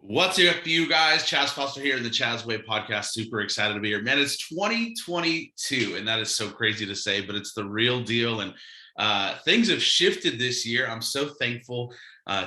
What's up, you guys? Chaz Foster here in the Chaz Way podcast. Super excited to be here. Man, it's 2022, and that is so crazy to say, but it's the real deal. And things have shifted this year. I'm so thankful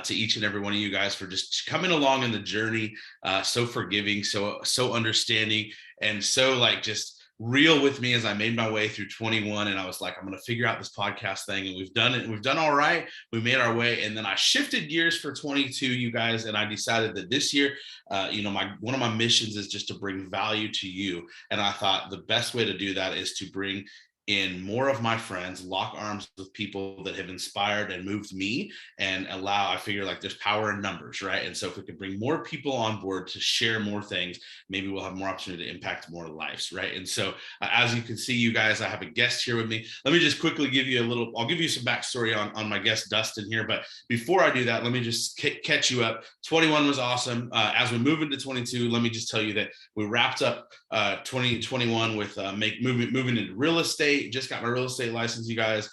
to each and every one of you guys for just coming along in the journey, so forgiving, so understanding, and so just real with me as I made my way through 21. And I was like, I'm going to figure out this podcast thing. And we've done it. We've done all right. We made our way. And then I shifted gears for 22, you guys. And I decided that this year, one of my missions is just to bring value to you. And I thought the best way to do that is to bring in more of my friends, lock arms with people that have inspired and moved me, and I figure there's power in numbers, right? And so if we could bring more people on board to share more things, maybe we'll have more opportunity to impact more lives, right? And so as you can see, you guys, I have a guest here with me. Let me just quickly give you I'll give you some backstory on my guest, Dustin, here. But before I do that, let me just catch you up. 21 was awesome. As we move into 22, let me just tell you that we wrapped up 2021 with moving into real estate. Just got my real estate license, you guys.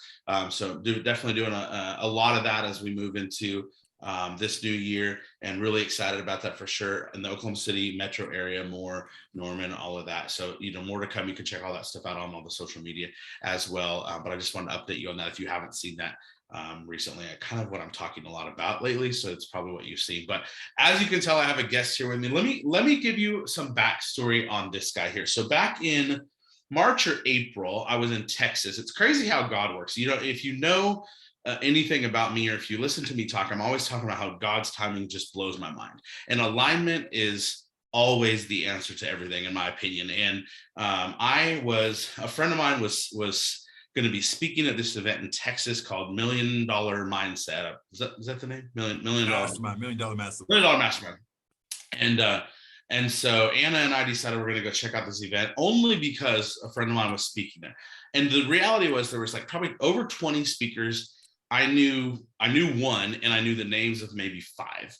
So definitely doing a lot of that as we move into this new year, and really excited about that for sure. In the Oklahoma City metro area, more Norman, all of that. So, more to come. You can check all that stuff out on all the social media as well. But I just wanted to update you on that if you haven't seen that recently. Kind of what I'm talking a lot about lately, so it's probably what you've seen. But as you can tell, I have a guest here with me. Let me give you some backstory on this guy here. So back in March or April, I was in Texas. It's crazy how God works. If you know anything about me, or if you listen to me talk, I'm always talking about how God's timing just blows my mind. And alignment is always the answer to everything, in my opinion. And a friend of mine was going to be speaking at this event in Texas called $1 Million Mindset. Is that the name? $1 million Mastermind, $1 Million Mastermind. $1 Million Mastermind. And so Anna and I decided we're going to go check out this event, only because a friend of mine was speaking there. And the reality was there was probably over 20 speakers. I knew one, and I knew the names of maybe 5.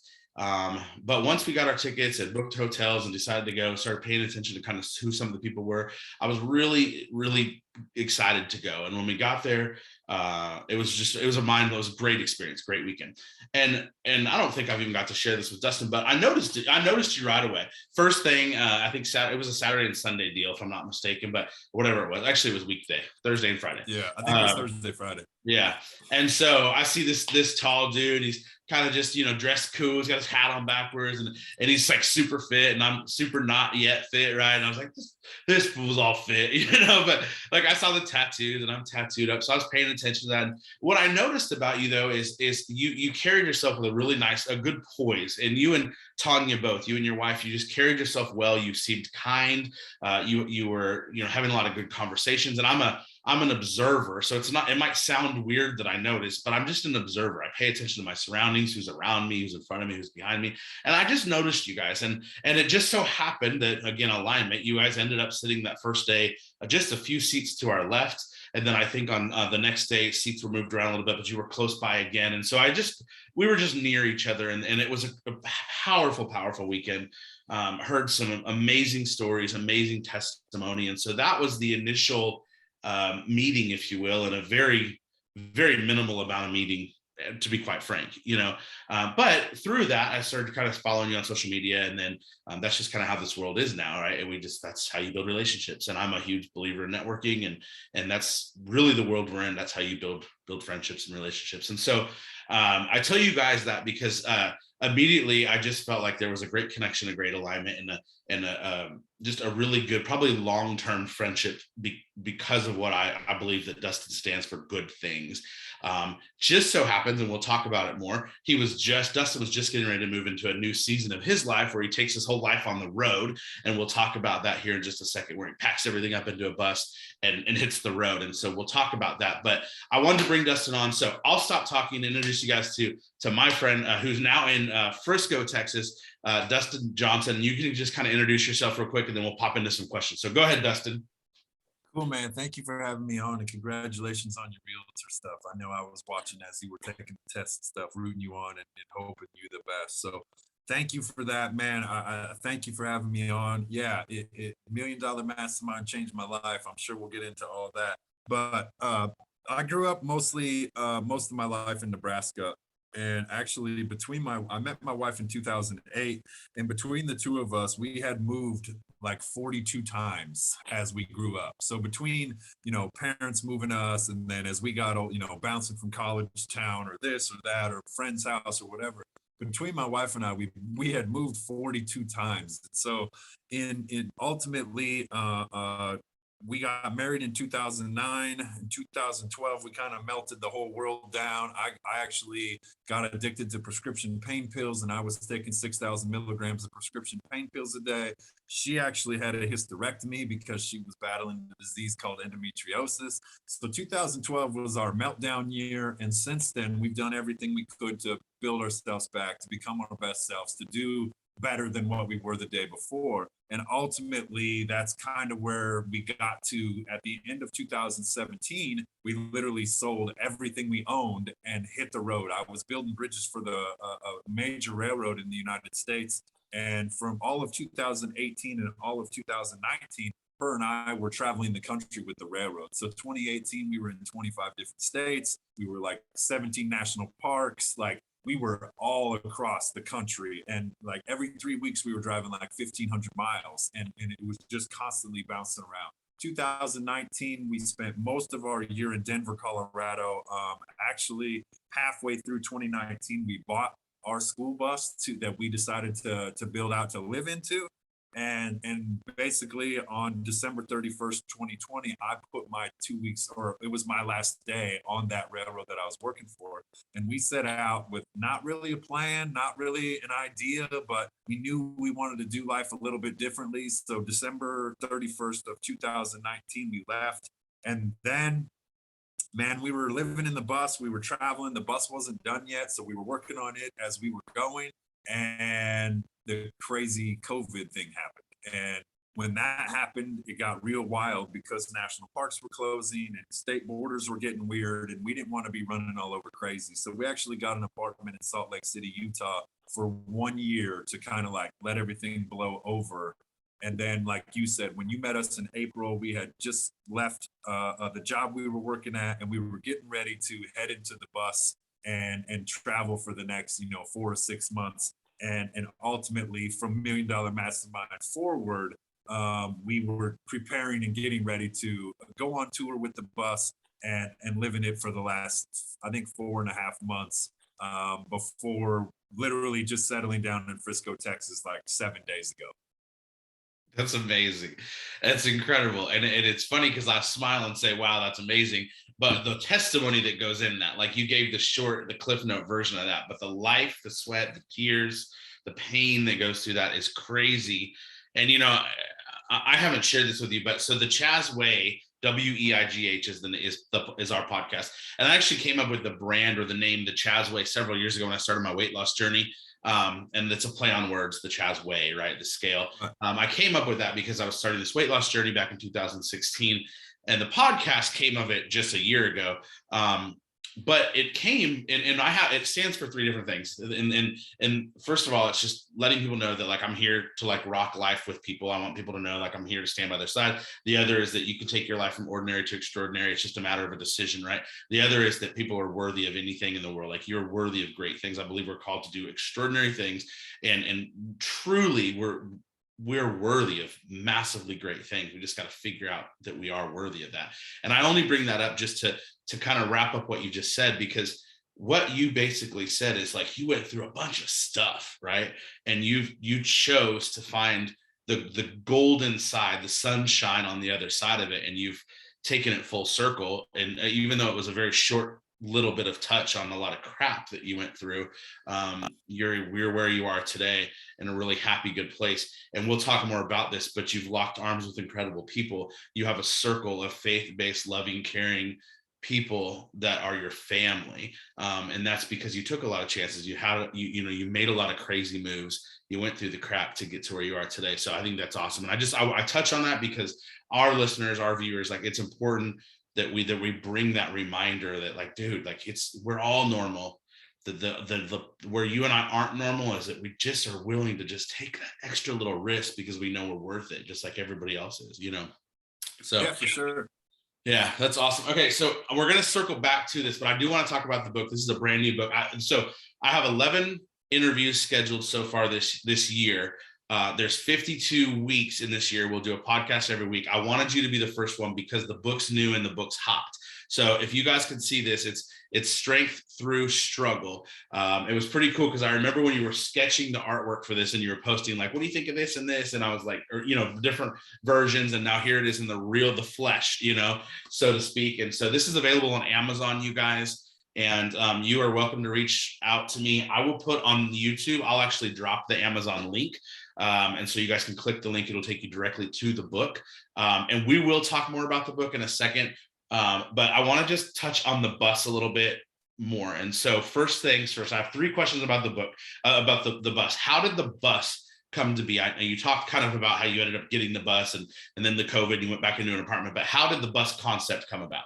But once we got our tickets and booked hotels and decided to go, started paying attention to kind of who some of the people were, I was really, really excited to go. And when we got there, it was a great experience, great weekend. And I don't think I've even got to share this with Dustin, but I noticed you right away. First thing, I think it was a Saturday and Sunday deal, if I'm not mistaken, but whatever it was. Actually, it was weekday, Thursday and Friday. Yeah, I think it was Thursday, Friday. Yeah. And so I see this tall dude. He's kind of just, dressed cool. He's got his hat on backwards, and he's super fit, and I'm super not yet fit, right? And I was like, this fool's all fit, but I saw the tattoos, and I'm tattooed up. So I was paying attention to that. And what I noticed about you, though, is you carried yourself with a good poise. And you and Tanya both, you and your wife, you just carried yourself well. You seemed kind. You were, having a lot of good conversations. And I'm an observer, so it might sound weird that I notice, but I'm just an observer. I pay attention to my surroundings, who's around me, who's in front of me, who's behind me. And I just noticed you guys. And it just so happened that, again, alignment, you guys ended up sitting that first day just a few seats to our left. And then I think on the next day, seats were moved around a little bit, but you were close by again. And so we were just near each other. And it was a powerful, powerful weekend. Heard some amazing stories, amazing testimony. And so that was the initial meeting, if you will, and a very, very minimal amount of meeting, to be quite frank, but through that, I started kind of following you on social media, and then that's just kind of how this world is now, right? And that's how you build relationships. And I'm a huge believer in networking, and that's really the world we're in. That's how you build friendships and relationships. And so I tell you guys that because immediately I just felt like there was a great connection, a great alignment, and just a really good, probably long-term friendship because of what I believe that Dustin stands for: good things. Just so happens, and we'll talk about it more, Dustin was just getting ready to move into a new season of his life where he takes his whole life on the road. And we'll talk about that here in just a second, where he packs everything up into a bus and hits the road. And so we'll talk about that. But I wanted to bring Dustin on. So I'll stop talking and introduce you guys to my friend who's now in Frisco, Texas, Dustin Johnson. You can just kind of introduce yourself real quick, and then we'll pop into some questions. So go ahead, Dustin. Cool, man. Thank you for having me on, and congratulations on your realtor stuff. I know I was watching as you were taking the tests and stuff, rooting you on and hoping you the best. So thank you for that, man. I thank you for having me on. Yeah, $1 Million Mastermind changed my life. I'm sure we'll get into all that. But I grew up most of my life in Nebraska. And actually, I met my wife in 2008, and between the two of us, we had moved like 42 times as we grew up. So between, parents moving us, and then as we got old, bouncing from college town or this or that or friend's house or whatever, between my wife and I, we had moved 42 times. So in ultimately, we got married in 2009. In 2012, we kind of melted the whole world down. I actually got addicted to prescription pain pills, and I was taking 6,000 milligrams of prescription pain pills a day. She actually had a hysterectomy because she was battling a disease called endometriosis. So 2012 was our meltdown year. And since then, we've done everything we could to build ourselves back, to become our best selves, to do better than what we were the day before. And ultimately, that's kind of where we got to at the end of 2017. We literally sold everything we owned and hit the road. I was building bridges for a major railroad in the United States. And from all of 2018 and all of 2019, her and I were traveling the country with the railroad. So 2018, we were in 25 different states. We were like 17 national parks. Like, we were all across the country, and like every 3 weeks we were driving like 1,500 miles, and it was just constantly bouncing around. 2019, we spent most of our year in Denver, Colorado. Actually, halfway through 2019, we bought our school bus that we decided to build out to live into. And basically on December 31st, 2020, I put my 2 weeks, or it was my last day on that railroad that I was working for. And we set out with not really a plan, not really an idea, but we knew we wanted to do life a little bit differently. So December 31st of 2019, we left. And then, man, we were living in the bus, we were traveling, the bus wasn't done yet. So we were working on it as we were going. And the crazy COVID thing happened. And when that happened, it got real wild because national parks were closing and state borders were getting weird, and we didn't want to be running all over crazy. So we actually got an apartment in Salt Lake City, Utah for 1 year to kind of like let everything blow over. And then, like you said, when you met us in April, we had just left the job we were working at, and we were getting ready to head into the bus and travel for the next 4 to 6 months. And ultimately, from Million Dollar Mastermind forward, we were preparing and getting ready to go on tour with the bus and live in it for the last, I think, 4.5 months, before literally just settling down in Frisco, Texas, like 7 days ago. That's amazing. That's incredible. And it's funny because I smile and say, wow, that's amazing. But the testimony that goes in that, like you gave the Cliff Note version of that, but the life, the sweat, the tears, the pain that goes through that is crazy. And, I haven't shared this with you, but so the Chaz Way, WEIGH is our podcast. And I actually came up with the brand or the name, the Chaz Way, several years ago when I started my weight loss journey. And it's a play on words, the Chaz Way, right? The scale. I came up with that because I was starting this weight loss journey back in 2016, and the podcast came of it just a year ago. But it came, and it stands for three different things. And first of all, it's just letting people know that like I'm here to like rock life with people. I want people to know like I'm here to stand by their side. The other is that you can take your life from ordinary to extraordinary. It's just a matter of a decision, right? The other is that people are worthy of anything in the world. Like you're worthy of great things. I believe we're called to do extraordinary things, and truly we're worthy of massively great things. We just got to figure out that we are worthy of that. And I only bring that up just to kind of wrap up what you just said, because what you basically said is like you went through a bunch of stuff, right? And you chose to find the golden side, the sunshine on the other side of it, and you've taken it full circle. And even though it was a very short little bit of touch on a lot of crap that you went through, we're where you are today in a really happy, good place. And we'll talk more about this, but you've locked arms with incredible people. You have a circle of faith-based, loving, caring people that are your family, and that's because you took a lot of chances. You made a lot of crazy moves. You went through the crap to get to where you are today. So I think that's awesome. And I touch on that because our listeners, our viewers, like it's important that we bring that reminder that like, dude, like we're all normal. The where you and I aren't normal is that we just are willing to just take that extra little risk because we know we're worth it, just like everybody else is, So yeah, for sure. Yeah, that's awesome. Okay, so we're going to circle back to this, but I do want to talk about the book. This is a brand new book. So I have 11 interviews scheduled so far this year. There's 52 weeks in this year. We'll do a podcast every week. I wanted you to be the first one because the book's new and the book's hot. So if you guys can see this, it's strength through struggle. It was pretty cool because I remember when you were sketching the artwork for this and you were posting like, what do you think of this and this? And I was like, or, different versions. And now here it is in the flesh, so to speak. And so this is available on Amazon, you guys. And you are welcome to reach out to me. I will put on YouTube, I'll actually drop the Amazon link. And so you guys can click the link. It'll take you directly to the book. And we will talk more about the book in a second. But I want to just touch on the bus a little bit more. And so first things first, I have 3 questions about the book, about the bus. How did the bus come to be? I know you talked kind of about how you ended up getting the bus and then the COVID, you went back into an apartment, but how did the bus concept come about?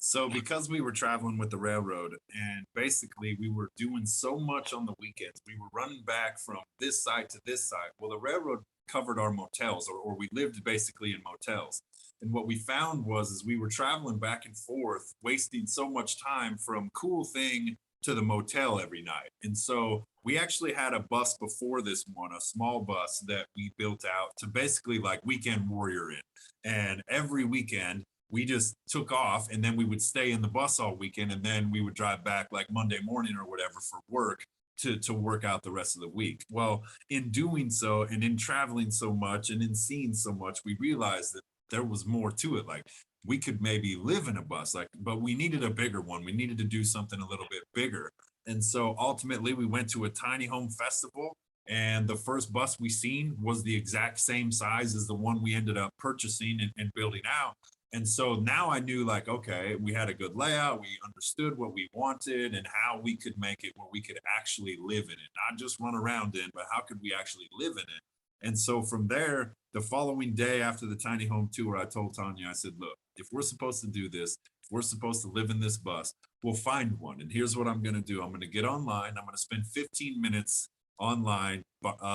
So because we were traveling with the railroad and basically we were doing so much on the weekends, we were running back from this side to this side. Well, the railroad covered our motels, or we lived basically in motels. And what we found was is we were traveling back and forth, wasting so much time from cool thing to the motel every night. And so we actually had a bus before this one, a small bus that we built out to basically like weekend warrior in. And every weekend we just took off and then we would stay in the bus all weekend and then we would drive back like Monday morning or whatever for work to work out the rest of the week. Well, in doing so and in traveling so much and in seeing so much, we realized that there was more to it. Like we could maybe live in a bus, like, but we needed a bigger one. We needed to do something a little bit bigger. And so ultimately we went to a tiny home festival and the first bus we seen was the exact same size as the one we ended up purchasing and building out. And so now I knew like, okay, we had a good layout. We understood what we wanted and how we could make it where we could actually live in it, not just run around in, but how could we actually live in it? And so from there, the following day after the tiny home tour, I told Tanya, I said, look, if we're supposed to do this, if we're supposed to live in this bus, we'll find one. And here's what I'm going to do. I'm going to get online. I'm going to spend 15 minutes online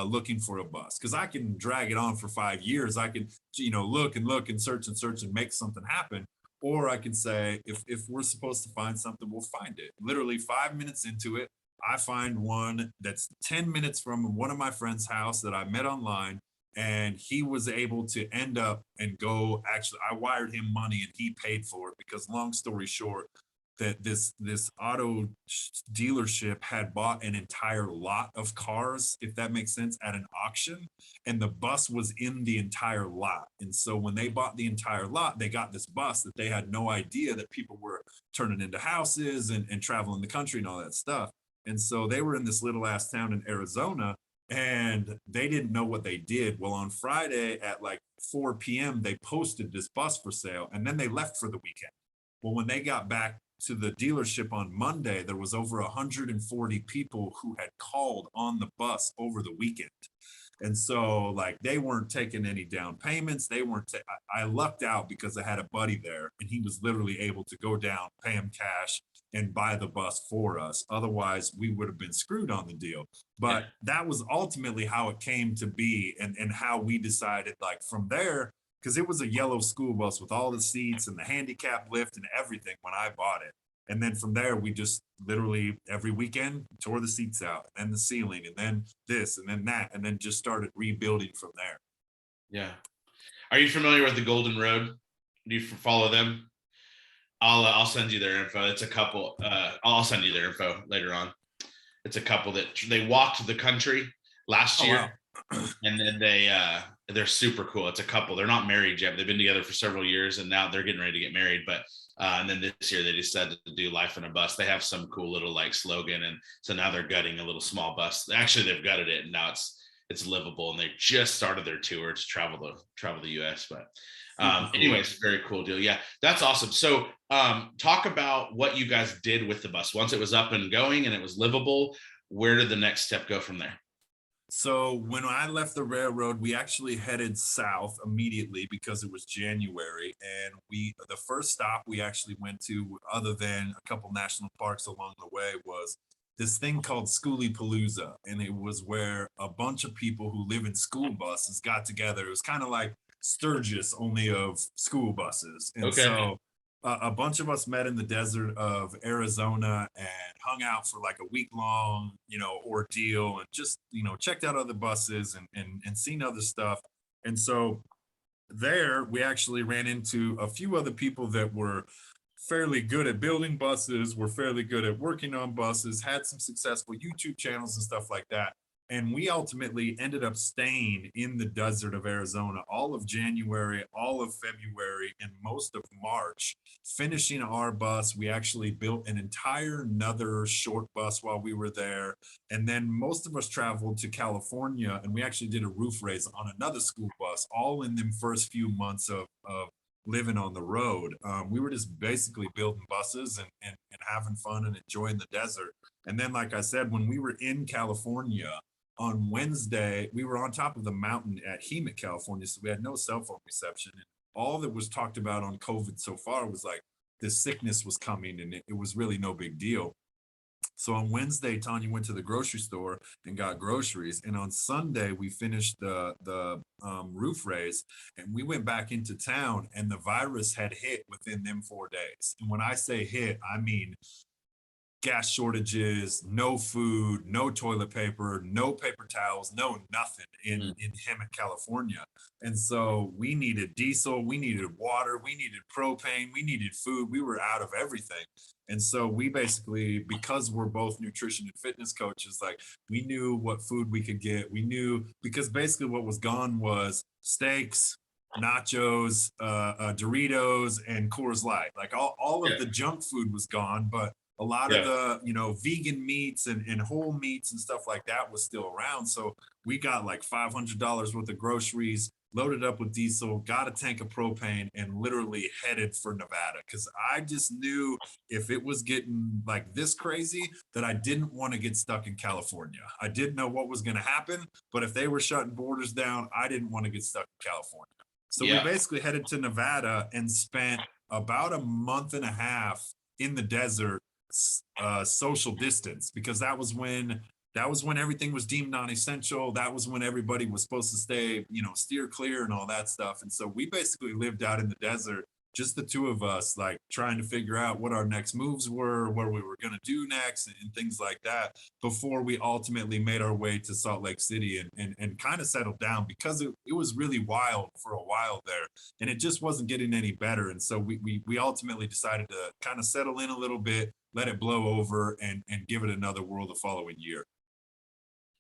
looking for a bus because I can drag it on for 5 years. I can, look and search and make something happen. Or I can say, if we're supposed to find something, we'll find it. Literally 5 minutes into it, I find one that's 10 minutes from one of my friend's house that I met online. And he was able to end up and go. Actually, I wired him money and he paid for it because, long story short, that this auto dealership had bought an entire lot of cars, if that makes sense, at an auction, and the bus was in the entire lot. And so when they bought the entire lot, they got this bus that they had no idea that people were turning into houses and traveling the country and all that stuff. And so they were in this little ass town in Arizona and they didn't know what they did. Well, on Friday at like 4 p.m., they posted this bus for sale and then they left for the weekend. Well, when they got back to the dealership on Monday, there was over 140 people who had called on the bus over the weekend. And so like they weren't taking any down payments. They weren't, I lucked out because I had a buddy there and he was literally able to go down, pay him cash and buy the bus for us. Otherwise we would have been screwed on the deal. But that was ultimately how it came to be and how we decided like from there, because it was a yellow school bus with all the seats and the handicap lift and everything when I bought it. And then from there, we just literally every weekend tore the seats out and the ceiling and then this and then that, and then just started rebuilding from there. Yeah. Are you familiar with the Golden Road? Do you follow them? I'll send you their info. It's a couple. I'll send you their info later on. It's a couple that they walked the country last year, wow. And then they're super cool. It's a couple. They're not married yet. They've been together for several years, and now they're getting ready to get married. But and then this year they decided to do Life in a Bus. They have some cool little like slogan, and so now they're gutting a little small bus. Actually, they've gutted it, and now it's livable. And they just started their tour to travel the U.S. But anyways, very cool deal. Yeah, that's awesome. So talk about what you guys did with the bus once it was up and going and it was livable. Where did the next step go from there? So when I left the railroad, we actually headed south immediately because it was January. And the first stop we actually went to, other than a couple national parks along the way, was this thing called Schoolie Palooza. And it was where a bunch of people who live in school buses got together. It was kind of like Sturgis only of school buses. And Okay. so a bunch of us met in the desert of Arizona and hung out for like a week long, ordeal, and just, checked out other buses and seen other stuff. And so there we actually ran into a few other people that were fairly good at building buses, were fairly good at working on buses, had some successful YouTube channels and stuff like that. And we ultimately ended up staying in the desert of Arizona all of January, all of February, and most of March, finishing our bus. We actually built an entire another short bus while we were there. And then most of us traveled to California, and we actually did a roof raise on another school bus, all in them first few months of living on the road. We were just basically building buses and having fun and enjoying the desert. And then, like I said, when we were in California on Wednesday, we were on top of the mountain at Hemet, California. So we had no cell phone reception. And all that was talked about on COVID so far was like this sickness was coming, and it was really no big deal. So on Wednesday, Tanya went to the grocery store and got groceries, and on Sunday we finished the roof raise, and we went back into town, and the virus had hit within them 4 days. And when I say hit, I mean gas shortages, no food, no toilet paper, no paper towels, no nothing Mm. in Hemet, California. And so we needed diesel, we needed water, we needed propane, we needed food. We were out of everything. And so we basically, because we're both nutrition and fitness coaches, like we knew what food we could get. We knew because basically what was gone was steaks, nachos, Doritos, and Coors Light. Like all of Yeah. the junk food was gone, but a lot of Yeah. the vegan meats and whole meats and stuff like that was still around. So we got like $500 worth of groceries, loaded up with diesel, got a tank of propane, and literally headed for Nevada, because I just knew if it was getting like this crazy that I didn't want to get stuck in California. I didn't know what was going to happen, but if they were shutting borders down, I didn't want to get stuck in California. So we Yeah. basically headed to Nevada and spent about a month and a half in the desert, social distance, because that was when everything was deemed non-essential. That was when everybody was supposed to stay, steer clear and all that stuff. And so we basically lived out in the desert, just the two of us, like trying to figure out what our next moves were, what we were going to do next, and things like that, before we ultimately made our way to Salt Lake City and kind of settled down, because it was really wild for a while there, and it just wasn't getting any better. And so we ultimately decided to kind of settle in a little bit, let it blow over, and give it another whirl the following year.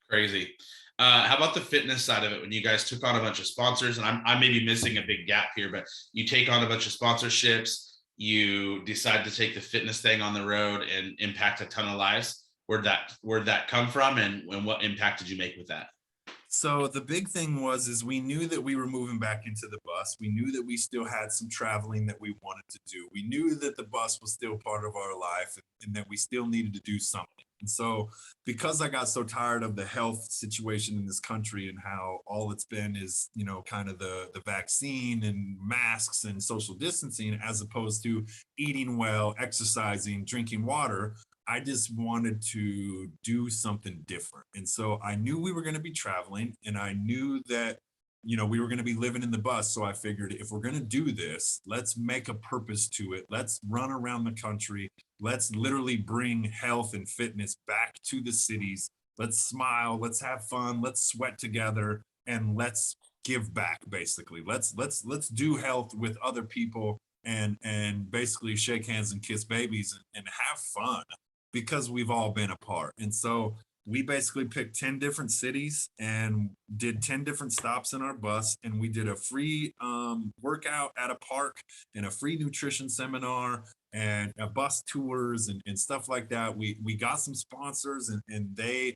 Crazy. How about the fitness side of it? When you guys took on a bunch of sponsors, and I may be missing a big gap here, but you take on a bunch of sponsorships, you decide to take the fitness thing on the road and impact a ton of lives. Where'd that come from, and what impact did you make with that? So the big thing was is we knew that we were moving back into the bus. We knew that we still had some traveling that we wanted to do. We knew that the bus was still part of our life, and that we still needed to do something. And so because I got so tired of the health situation in this country and how all it's been is, kind of the vaccine and masks and social distancing, as opposed to eating well, exercising, drinking water, I just wanted to do something different. And so I knew we were going to be traveling, and I knew that, we were going to be living in the bus. So I figured if we're going to do this, let's make a purpose to it. Let's run around the country. Let's literally bring health and fitness back to the cities. Let's smile. Let's have fun. Let's sweat together, and let's give back. Basically, let's do health with other people, and basically shake hands and kiss babies, and have fun, because we've all been apart. And so we basically picked 10 different cities and did 10 different stops in our bus. And we did a free workout at a park, and a free nutrition seminar, and bus tours, and stuff like that. We got some sponsors, and they,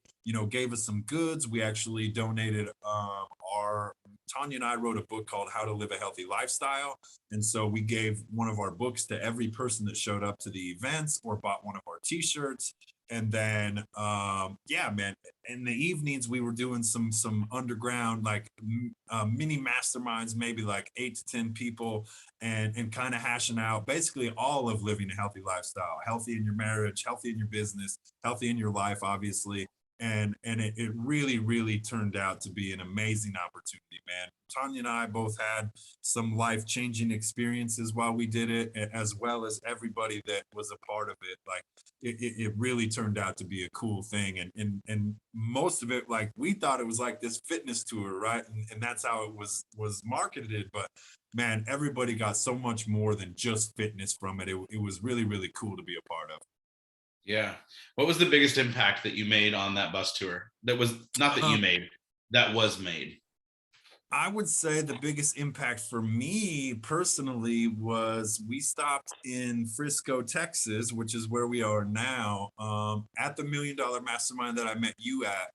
gave us some goods. We actually donated our Tanya and I wrote a book called How to Live a Healthy Lifestyle. And so we gave one of our books to every person that showed up to the events or bought one of our t-shirts. And then, yeah, man, in the evenings, we were doing some underground, like mini masterminds, maybe like 8 to 10 people, and kind of hashing out basically all of living a healthy lifestyle, healthy in your marriage, healthy in your business, healthy in your life, obviously. it really, really turned out to be an amazing opportunity, man. Tanya and I both had some life-changing experiences while we did it, as well as everybody that was a part of it. Like it really turned out to be a cool thing. And most of it, like we thought it was like this fitness tour, right? And that's how it was marketed. But man, everybody got so much more than just fitness from it. It was really, really cool to be a part of. Yeah. What was the biggest impact that you made on that bus tour? That was not that you Um, made, that was made. I would say the biggest impact for me personally was we stopped in Frisco, Texas, which is where we are now, at the $1 Million Mastermind that I met you at.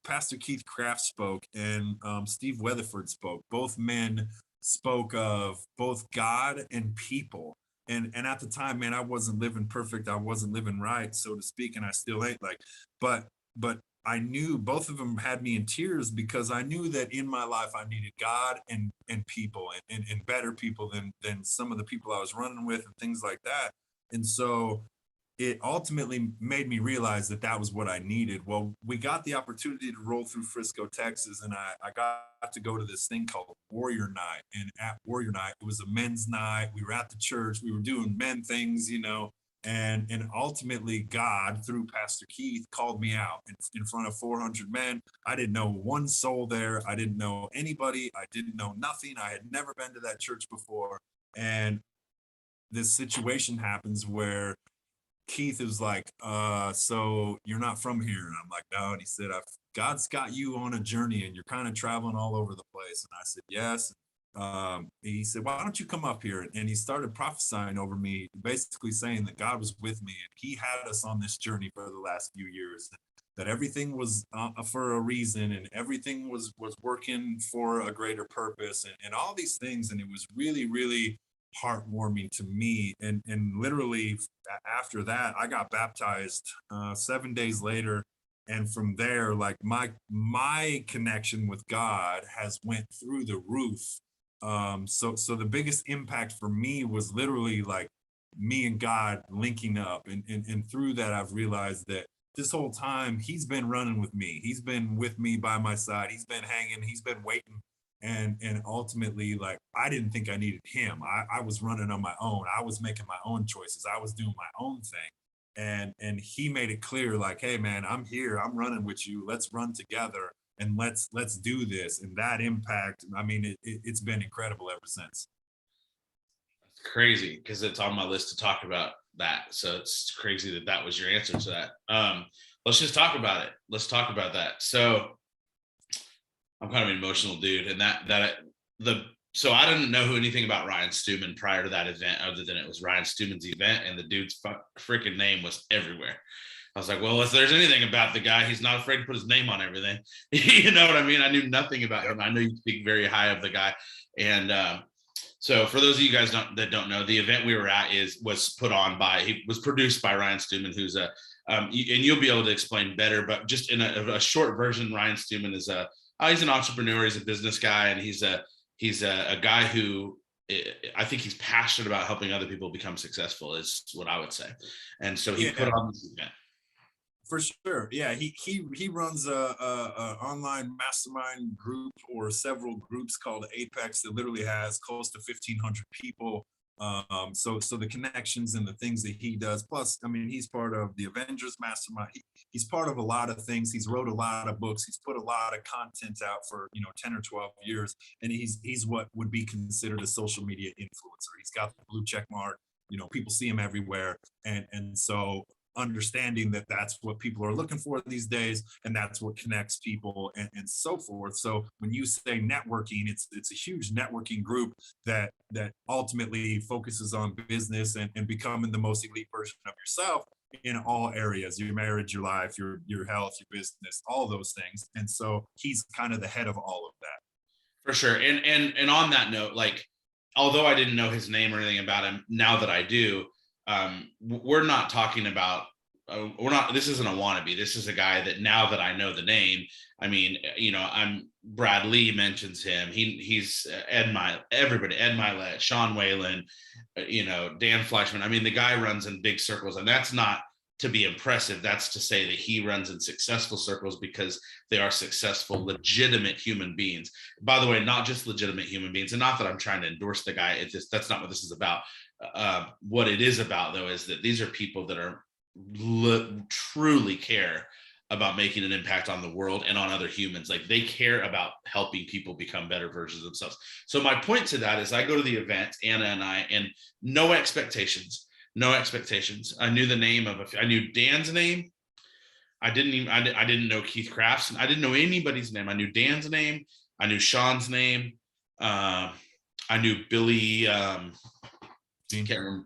Pastor Keith Craft spoke, and Steve Weatherford spoke. Both men spoke of both God and people. And at the time, man, I wasn't living perfect. I wasn't living right, so to speak, and I still ain't like, but I knew both of them had me in tears because I knew that in my life I needed God and people and better people than some of the people I was running with and things like that. And so it ultimately made me realize that that was what I needed. Well, we got the opportunity to roll through Frisco, Texas, and I got to go to this thing called Warrior Night. And at Warrior Night, it was a men's night. We were at the church. We were doing men things, and ultimately God, through Pastor Keith, called me out in front of 400 men. I didn't know one soul there. I didn't know anybody. I didn't know nothing. I had never been to that church before. And this situation happens where Keith is like, so you're not from here. And I'm like, no. And he said, God's got you on a journey and you're kind of traveling all over the place. And I said, yes. He said, why don't you come up here? And he started prophesying over me, basically saying that God was with me and he had us on this journey for the last few years, that everything was for a reason and everything was working for a greater purpose and all these things. And it was really, really heartwarming to me. And literally after that, I got baptized 7 days later. And from there, like my connection with God has went through the roof. So the biggest impact for me was literally like me and God linking up. And through that, I've realized that this whole time he's been running with me. He's been with me by my side. He's been hanging, he's been waiting. And ultimately, like I didn't think I needed him. I was running on my own. I was making my own choices. I was doing my own thing. And he made it clear, like, hey man, I'm here, I'm running with you. Let's run together and let's do this. And that impact, I mean, it's been incredible ever since. It's crazy because it's on my list to talk about that. So it's crazy that that was your answer to that. Let's just talk about it. Let's talk about that. So I'm kind of an emotional dude, and so I didn't know anything about Ryan Stewman prior to that event, other than it was Ryan Stewman's event, and the dude's freaking name was everywhere. I was like, well, if there's anything about the guy, he's not afraid to put his name on everything. You know what I mean? I knew nothing about him. I know you speak very high of the guy, and so for those of you guys that don't know, the event we were at was produced by Ryan Stewman, who's and you'll be able to explain better, but just in a short version, Ryan Stewman is he's an entrepreneur, he's a business guy, and he's a guy who I think he's passionate about helping other people become successful, is what I would say. And so he put on this event. For sure. Yeah, he runs a online mastermind group or several groups called Apex that literally has close to 1,500 people. So the connections and the things that he does. Plus, I mean, he's part of the Avengers Mastermind. He's part of a lot of things. He's wrote a lot of books. He's put a lot of content out for 10 or 12 years, and he's what would be considered a social media influencer. He's got the blue check mark. People see him everywhere, and so understanding that that's what people are looking for these days, and that's what connects people and so forth. So when you say networking, it's a huge networking group that ultimately focuses on business and becoming the most elite version of yourself in all areas: your marriage, your life, your health, your business, all those things. And so he's kind of the head of all of that. For sure. And on that note, like, although I didn't know his name or anything about him, now that I do, we're not talking about, this isn't a wannabe. This is a guy that, now that I know the name, I mean, Brad Lee mentions him. He's Ed Milet, Sean Whalen, Dan Fleischman. I mean, the guy runs in big circles, and that's not to be impressive. That's to say that he runs in successful circles because they are successful, legitimate human beings. By the way, not just legitimate human beings, and not that I'm trying to endorse the guy. It's just, that's not what this is about. What it is about, though, is that these are people that are truly care about making an impact on the world and on other humans. Like, they care about helping people become better versions of themselves. So my point to that is, I go to the event, Anna and I, and no expectations. I knew the name of I knew Dan's name. I didn't know Keith Craft's. I didn't know anybody's name. I knew Dan's name. I knew Sean's name. I knew Billy. Can't remember.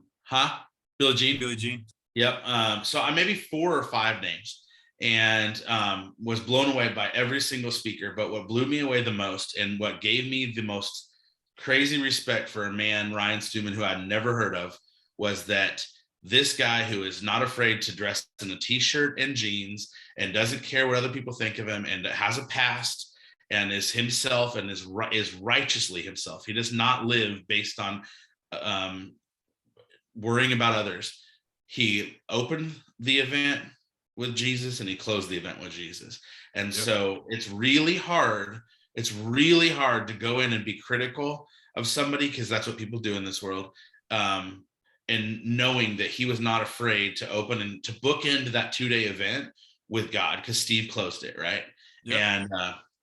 Billie Jean. Billie Jean. Yep. So I maybe 4 or 5 names, and was blown away by every single speaker. But what blew me away the most, and what gave me the most crazy respect for a man, Ryan Stewman, who I'd never heard of, was that this guy who is not afraid to dress in a t-shirt and jeans and doesn't care what other people think of him, and has a past, and is himself, and is righteously himself. He does not live based on worrying about others. He opened the event with Jesus and he closed the event with Jesus. And so it's really hard to go in and be critical of somebody, because that's what people do in this world. And knowing that he was not afraid to open and to bookend that 2-day event with God, because Steve closed it, right? Yep. And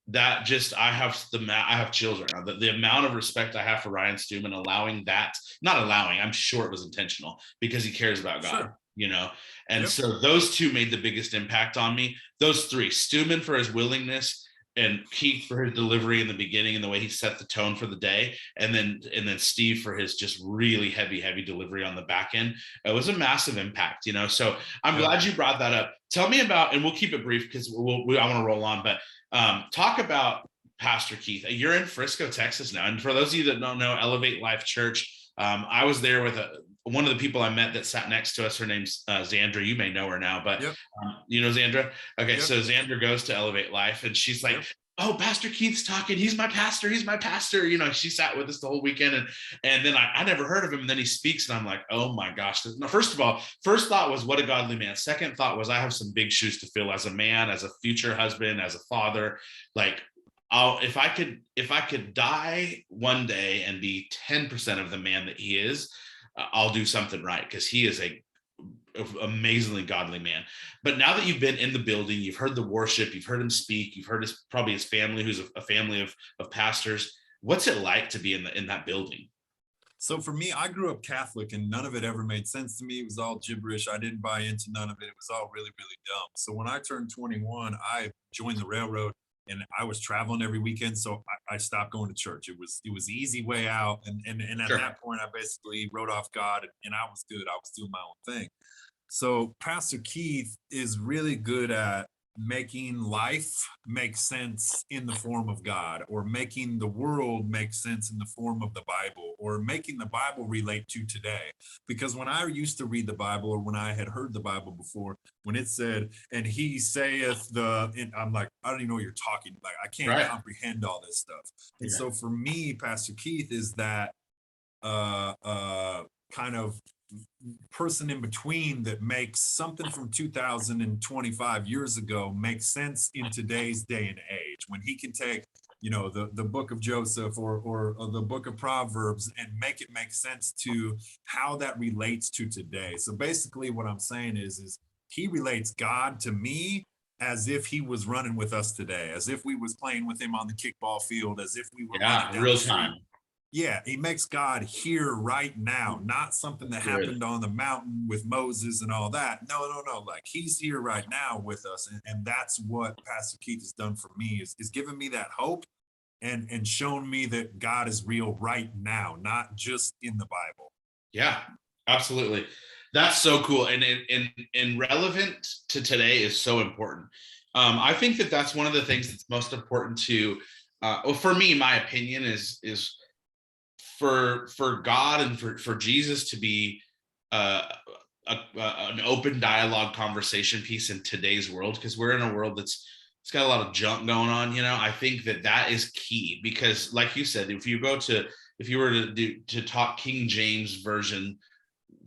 that just, I have chills right now. The amount of respect I have for Ryan Stewman I'm sure it was intentional, because he cares about God. Sure. And so those 2 made the biggest impact on me. Those 3, Stewman for his willingness, and Keith for his delivery in the beginning and the way he set the tone for the day, and then Steve for his just really heavy delivery on the back end. It was a massive impact, So I'm glad you brought that up. Tell me about, and we'll keep it brief because I want to roll on, but talk about Pastor Keith. You're in Frisco, Texas now, and for those of you that don't know, Elevate Life Church, I was there with one of the people I met that sat next to us. Her name's Xandra. You may know her now, but you know Xandra? Okay, so Xandra goes to Elevate Life, and she's like, oh, Pastor Keith's talking. He's my pastor. She sat with us the whole weekend, and then I never heard of him, and then he speaks, and I'm like, oh my gosh. Now, first thought was, what a godly man. Second thought was, I have some big shoes to fill as a man, as a future husband, as a father. Like, if I could die one day and be 10% of the man that he is, I'll do something right, because he is a amazingly godly man. But now that you've been in the building, you've heard the worship, you've heard him speak, you've heard probably his family, who's a family of pastors. What's it like to be in that building? So for me, I grew up Catholic, and none of it ever made sense to me. It was all gibberish. I didn't buy into none of it. It was all really, really dumb. So when I turned 21, I joined the railroad, and I was traveling every weekend. So I stopped going to church. It was the easy way out. And at that point, I basically wrote off God, and I was good. I was doing my own thing. So Pastor Keith is really good at making life make sense in the form of God, or making the world make sense in the form of the Bible, or making the Bible relate to today. Because when I used to read the Bible, or when I had heard the Bible before, when it said, and he saith I'm like, I don't even know what you're talking about. I can't comprehend all this stuff. And so for me, Pastor Keith is that kind of person in between that makes something from 2025 years ago make sense in today's day and age, when he can take the book of Joseph or the book of Proverbs and make it make sense to how that relates to today. So basically what I'm saying is he relates God to me as if he was running with us today, as if we was playing with him on the kickball field, as if we were running down real time. Yeah, he makes God here right now, not something that happened on the mountain with Moses and all that. No. Like, he's here right now with us. And that's what Pastor Keith has done for me, is giving me that hope and shown me that God is real right now, not just in the Bible. Yeah, absolutely. That's so cool. And relevant to today is so important. I think that's one of the things that's most important to, for me, my opinion is for God and for Jesus to be an open dialogue conversation piece in today's world, because we're in a world it's got a lot of junk going on. I think that is key, because like you said, if you were to talk King James version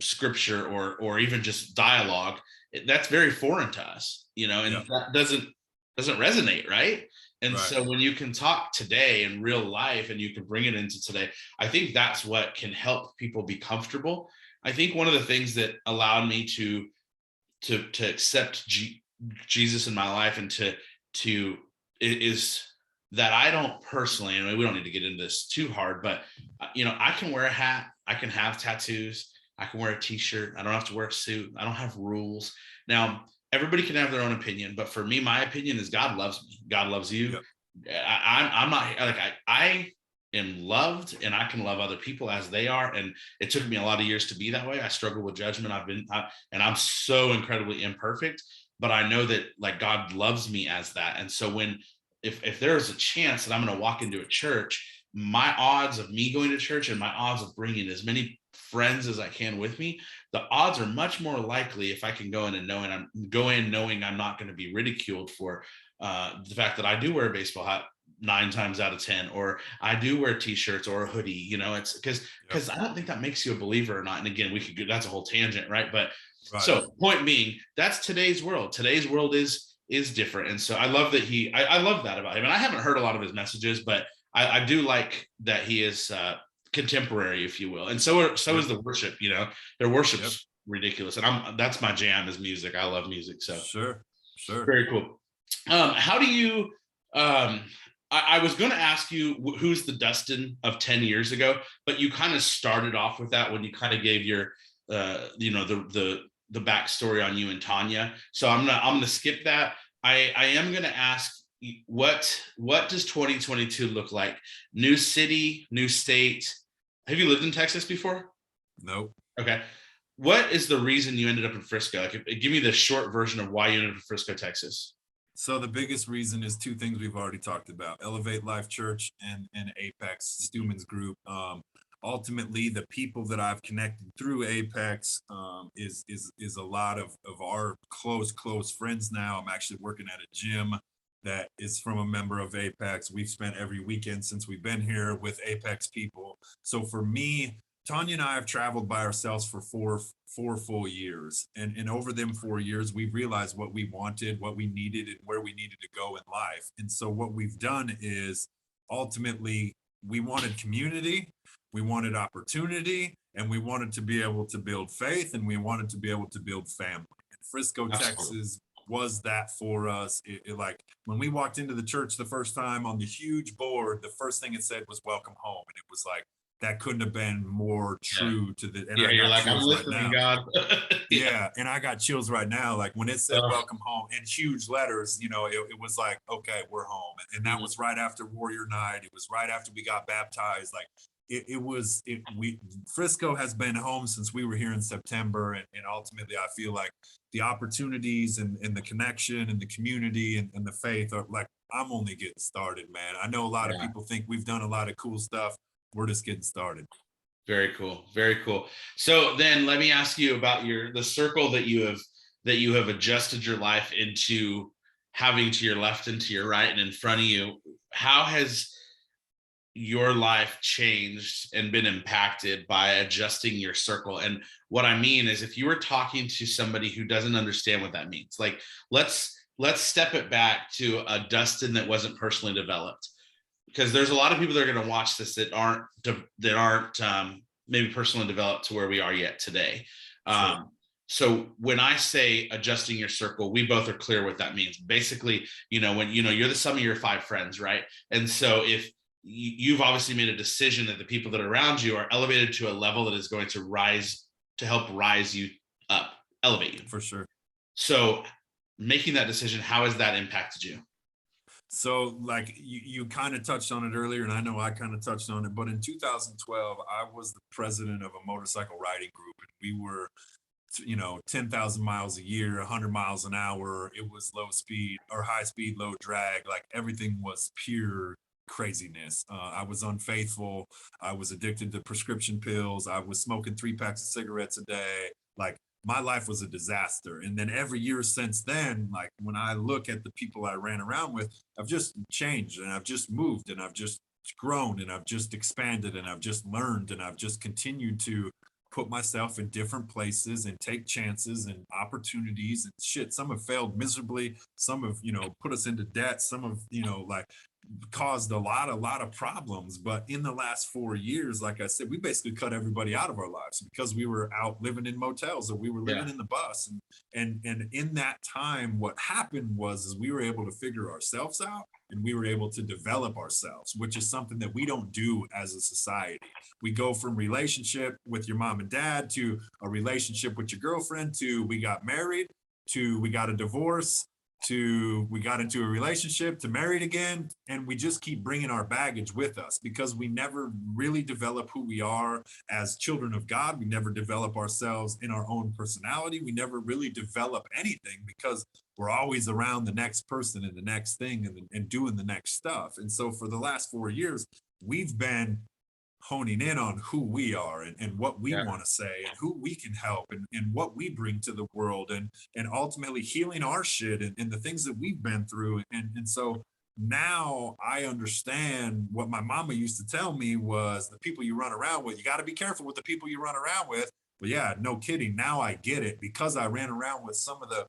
scripture or even just dialogue, that's very foreign to us, and Yep. that doesn't resonate, right? And Right. so when you can talk today in real life and you can bring it into today, I think that's what can help people be comfortable. I think one of the things that allowed me to accept Jesus in my life and to is that I don't personally, and we don't need to get into this too hard, but I can wear a hat, I can have tattoos, I can wear a t-shirt, I don't have to wear a suit, I don't have rules. Now, everybody can have their own opinion, but for me, my opinion is God loves me. God loves you. Yep. I'm not like I am loved and I can love other people as they are. And it took me a lot of years to be that way. I struggle with judgment. And I'm so incredibly imperfect, but I know that like God loves me as that. And so if there's a chance that I'm going to walk into a church, my odds of me going to church and my odds of bringing as many friends as I can with me, the odds are much more likely if I can go in knowing I'm not going to be ridiculed for the fact that I do wear a baseball hat 9 times out of 10, or I do wear t-shirts or a hoodie. It's because I don't think that makes you a believer or not. And again, that's a whole tangent, right? But Right. so point being, that's today's world. Today's world is different. And so I love that I love that about him. And I haven't heard a lot of his messages, but I do like that he is contemporary, if you will. And so is the worship, their worship's ridiculous. And that's my jam is music. I love music. So Sure. very cool. How do you I was going to ask you who's the Dustin of 10 years ago, but you kind of started off with that when you kind of gave your the backstory on you and Tanya. So I'm gonna skip that. I am going to ask, what does 2022 look like? New city, new state. Have you lived in Texas before? Nope. Okay. What is the reason you ended up in Frisco? Like, give me the short version of why you ended up in Frisco, Texas. So the biggest reason is two things we've already talked about: Elevate Life Church and Apex Stewman's group. Ultimately, the people that I've connected through Apex is a lot of our close friends now. I'm actually working at a gym that is from a member of Apex. We've spent every weekend since we've been here with Apex people. So for me, Tanya and I have traveled by ourselves for four full years. And over them 4 years, we've realized what we wanted, what we needed, and where we needed to go in life. And so what we've done is ultimately we wanted community, we wanted opportunity, and we wanted to be able to build faith, and we wanted to be able to build family. And Frisco, Absolutely. Texas was that for us. Like when we walked into the church the first time on the huge board, the first thing it said was welcome home. And it was like, that couldn't have been more true to the, and Yeah, I you're got like, I'm chills right listening, now. God. Yeah, and I got chills right now. Like when it said Uh, welcome home in huge letters, it was like, okay, we're home. And that was right after Warrior Night. It was right after we got baptized. Like we Frisco has been home since we were here in September. And ultimately I feel like the opportunities and the connection and the community and the faith are like, I'm only getting started, man. I know a lot of yeah. people think we've done a lot of cool stuff. We're just getting started. Very cool. Very cool. So then let me ask you about the circle that you have adjusted your life into, having to your left and to your right and in front of you. How has your life changed and been impacted by adjusting your circle? And what I mean is, if you were talking to somebody who doesn't understand what that means, like let's step it back to a Dustin that wasn't personally developed, because there's a lot of people that are going to watch this that aren't maybe personally developed to where we are yet today. Sure. So when I say adjusting your circle, we both are clear what that means. Basically, when you're the sum of your 5 friends, right? And so if you've obviously made a decision that the people that are around you are elevated to a level that is going to help rise you up, elevate you. For sure. So making that decision, how has that impacted you? So, like you kind of touched on it earlier, and I know I kind of touched on it, but in 2012, I was the president of a motorcycle riding group, and we were, 10,000 miles a year, 100 miles an hour. It was low speed or high speed, low drag. Like everything was pure craziness. I was unfaithful. I was addicted to prescription pills. I was smoking 3 packs of cigarettes a day. Like my life was a disaster. And then every year since then, like when I look at the people I ran around with, I've just changed and I've just moved and I've just grown and I've just expanded and I've just learned and I've just continued to put myself in different places and take chances and opportunities and shit. Some have failed miserably. Some have, put us into debt. Some have, like caused a lot of problems. But in the last 4 years, like I said, we basically cut everybody out of our lives because we were out living in motels or we were living in the bus. And in that time, what happened was is we were able to figure ourselves out and we were able to develop ourselves, which is something that we don't do as a society. We go from relationship with your mom and dad to a relationship with your girlfriend to we got married to we got a divorce to we got into a relationship to married again, and we just keep bringing our baggage with us because we never really develop who we are as children of God. We never develop ourselves in our own personality. We never really develop anything because we're always around the next person and the next thing and doing the next stuff. And so for the last 4 years, we've been honing in on who we are and what we want to say and who we can help and what we bring to the world and ultimately healing our shit and the things that we've been through. And so now I understand what my mama used to tell me was the people you run around with, you got to be careful with the people you run around with. But yeah, no kidding. Now I get it because I ran around with some of the,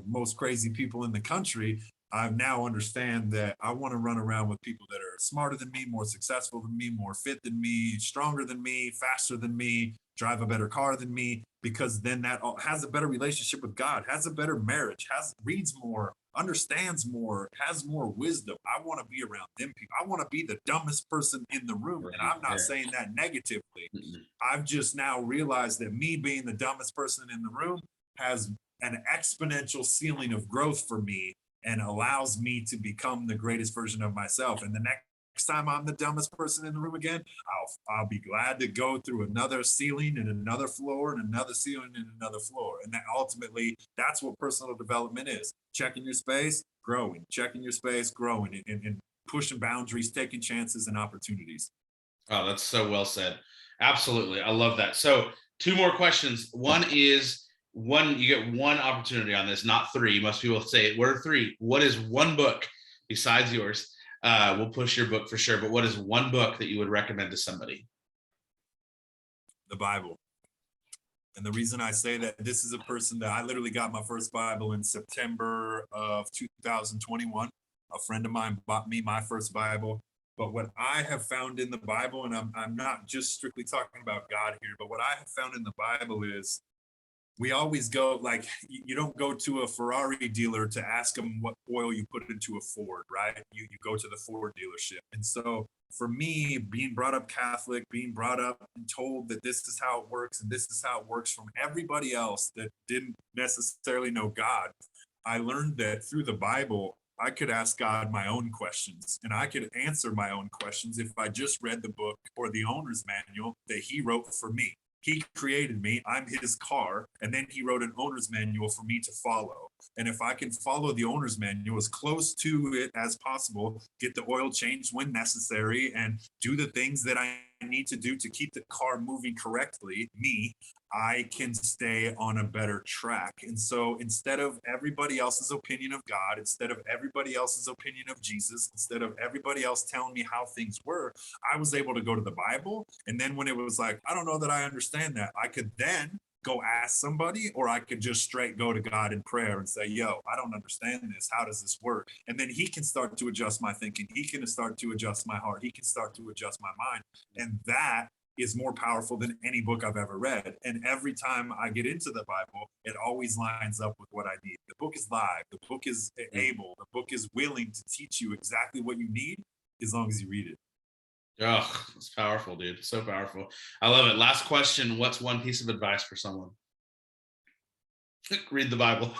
most crazy people in the country. I now understand that I want to run around with people that are smarter than me, more successful than me, more fit than me, stronger than me, faster than me, drive a better car than me, because then that has a better relationship with God, has a better marriage, reads more, understands more, has more wisdom. I want to be around them people. I want to be the dumbest person in the room. And I'm not saying that negatively. I've just now realized that me being the dumbest person in the room has an exponential ceiling of growth for me and allows me to become the greatest version of myself. And the next time I'm the dumbest person in the room again, I'll be glad to go through another ceiling and another floor and another ceiling and another floor. And that ultimately, that's what personal development is. Checking your space, growing, checking your space, growing, and pushing boundaries, taking chances and opportunities. Oh, that's so well said. Absolutely. I love that. So 2 more questions. One is, you get one opportunity on this, not 3. Most people say it. What are 3? What is one book besides yours? We'll push your book for sure, but what is one book that you would recommend to somebody? The Bible. And the reason I say that, this is a person that I literally got my first Bible in September of 2021. A friend of mine bought me my first Bible. But what I have found in the Bible, and I'm not just strictly talking about God here, but what I have found in the Bible is we always go, like, you don't go to a Ferrari dealer to ask them what oil you put into a Ford, right? You go to the Ford dealership. And so for me, being brought up Catholic, being brought up and told that this is how it works and this is how it works from everybody else that didn't necessarily know God, I learned that through the Bible, I could ask God my own questions and I could answer my own questions if I just read the book or the owner's manual that he wrote for me. He created me, I'm his car, and then he wrote an owner's manual for me to follow. And if I can follow the owner's manual as close to it as possible, get the oil changed when necessary, and do the things that I need to do to keep the car moving correctly, I can stay on a better track. And so instead of everybody else's opinion of God, instead of everybody else's opinion of Jesus, instead of everybody else telling me how things were, I was able to go to the Bible. And then when it was like, I don't know that I understand that, I could then go ask somebody, or I could just straight go to God in prayer and say, yo, I don't understand this. How does this work? And then he can start to adjust my thinking. He can start to adjust my heart. He can start to adjust my mind. And that is more powerful than any book I've ever read. And every time I get into the Bible, it always lines up with what I need. The book is live. The book is able. The book is willing to teach you exactly what you need as long as you read it. Oh, it's powerful, dude. So powerful. I love it. Last question. What's one piece of advice for someone? Read the Bible.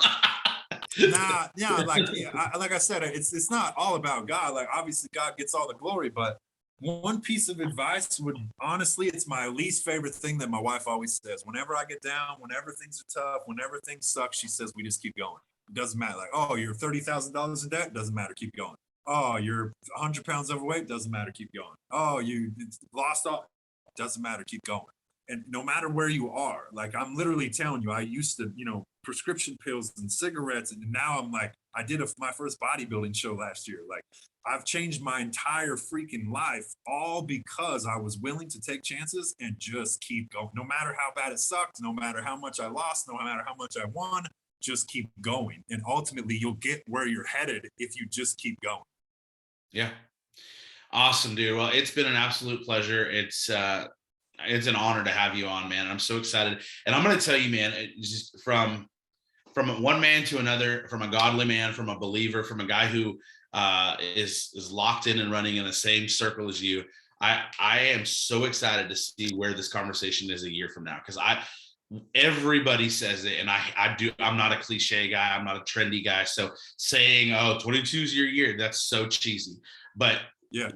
Like I said, it's not all about God. Like, obviously God gets all the glory, but one piece of advice would, honestly, it's my least favorite thing that my wife always says. Whenever I get down, whenever things are tough, whenever things suck, she says, we just keep going. It doesn't matter. Like, oh, you're $30,000 in debt? Doesn't matter. Keep going. Oh, you're 100 pounds overweight? Doesn't matter. Keep going. Oh, you lost all? Doesn't matter. Keep going. And no matter where you are, like, I'm literally telling you, I used to, prescription pills and cigarettes. And now I'm like, I did my first bodybuilding show last year. Like, I've changed my entire freaking life all because I was willing to take chances and just keep going. No matter how bad it sucked, no matter how much I lost, no matter how much I won, just keep going. And ultimately, you'll get where you're headed if you just keep going. Yeah. Awesome, dude. Well, it's been an absolute pleasure. It's an honor to have you on, man. I'm so excited. And I'm going to tell you, man, just from one man to another, from a godly man, from a believer, from a guy who is locked in and running in the same circle as you. I am so excited to see where this conversation is a year from now, because everybody says it, and I'm not a cliche guy, I'm not a trendy guy, so saying, oh, 22 is your year, that's so cheesy. But yeah,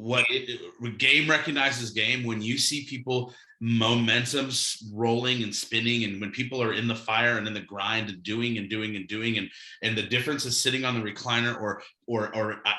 game recognizes game. When you see people momentum's rolling and spinning, and when people are in the fire and in the grind and doing and doing and doing, and the difference is sitting on the recliner or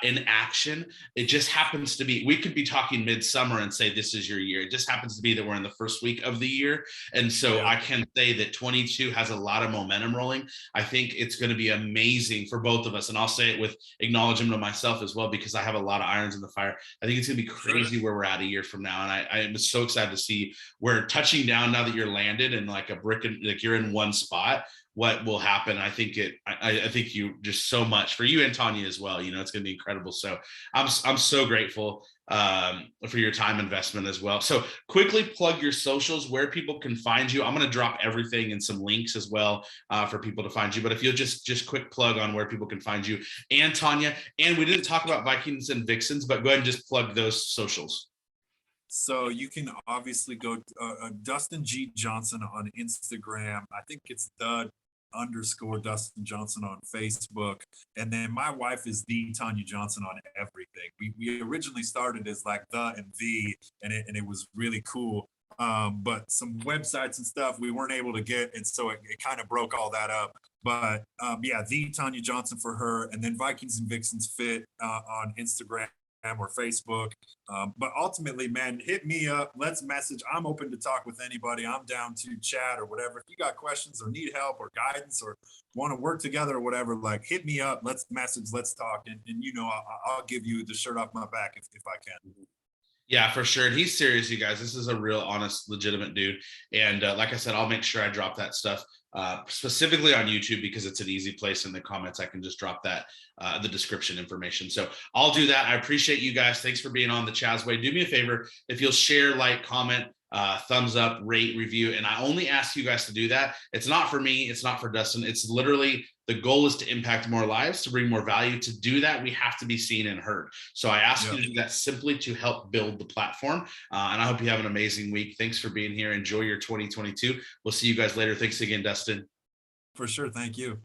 in action. It just happens to be, we could be talking midsummer and say this is your year. It just happens to be that we're in the first week of the year, and so I can say that 22 has a lot of momentum rolling. I think it's going to be amazing for both of us, and I'll say it with acknowledgement of myself as well, because I have a lot of irons in the fire. I think it's going to be crazy where we're at a year from now, and I am so excited to see where touching down, now that you're landed and like a brick, and like you're in one spot, what will happen. I think you just so much for you and Tanya as well. It's going to be incredible. So I'm so grateful for your time investment as well. So quickly plug your socials, where people can find you. I'm going to drop everything and some links as well for people to find you. But if you'll just quick plug on where people can find you and Tanya. And we didn't talk about Vikings and Vixens, but go ahead and just plug those socials. So you can obviously go Dustin G. Johnson on Instagram. I think it's _Dustin Johnson on Facebook. And then my wife is the Tanya Johnson on everything. We originally started as like the and the, and it was really cool. But some websites and stuff we weren't able to get. And so it kind of broke all that up. But yeah, the Tanya Johnson for her. And then Vikings and Vixens Fit on Instagram or Facebook. But ultimately, man, hit me up. Let's message. I'm open to talk with anybody. I'm down to chat or whatever. If you got questions or need help or guidance or want to work together or whatever, like, hit me up. Let's message. Let's talk. And I'll give you the shirt off my back if I can. Yeah, for sure. And he's serious, you guys. This is a real, honest, legitimate dude. And like I said, I'll make sure I drop that stuff specifically on YouTube, because it's an easy place in the comments. I can just drop that, the description information. So I'll do that. I appreciate you guys. Thanks for being on the Chaz Way. Do me a favor. If you'll share, like, comment, thumbs up, rate, review. And I only ask you guys to do that. It's not for me. It's not for Dustin. It's literally, the goal is to impact more lives, to bring more value. To do that, we have to be seen and heard. So I ask you to do that simply to help build the platform. And I hope you have an amazing week. Thanks for being here. Enjoy your 2022. We'll see you guys later. Thanks again, Dustin. For sure. Thank you.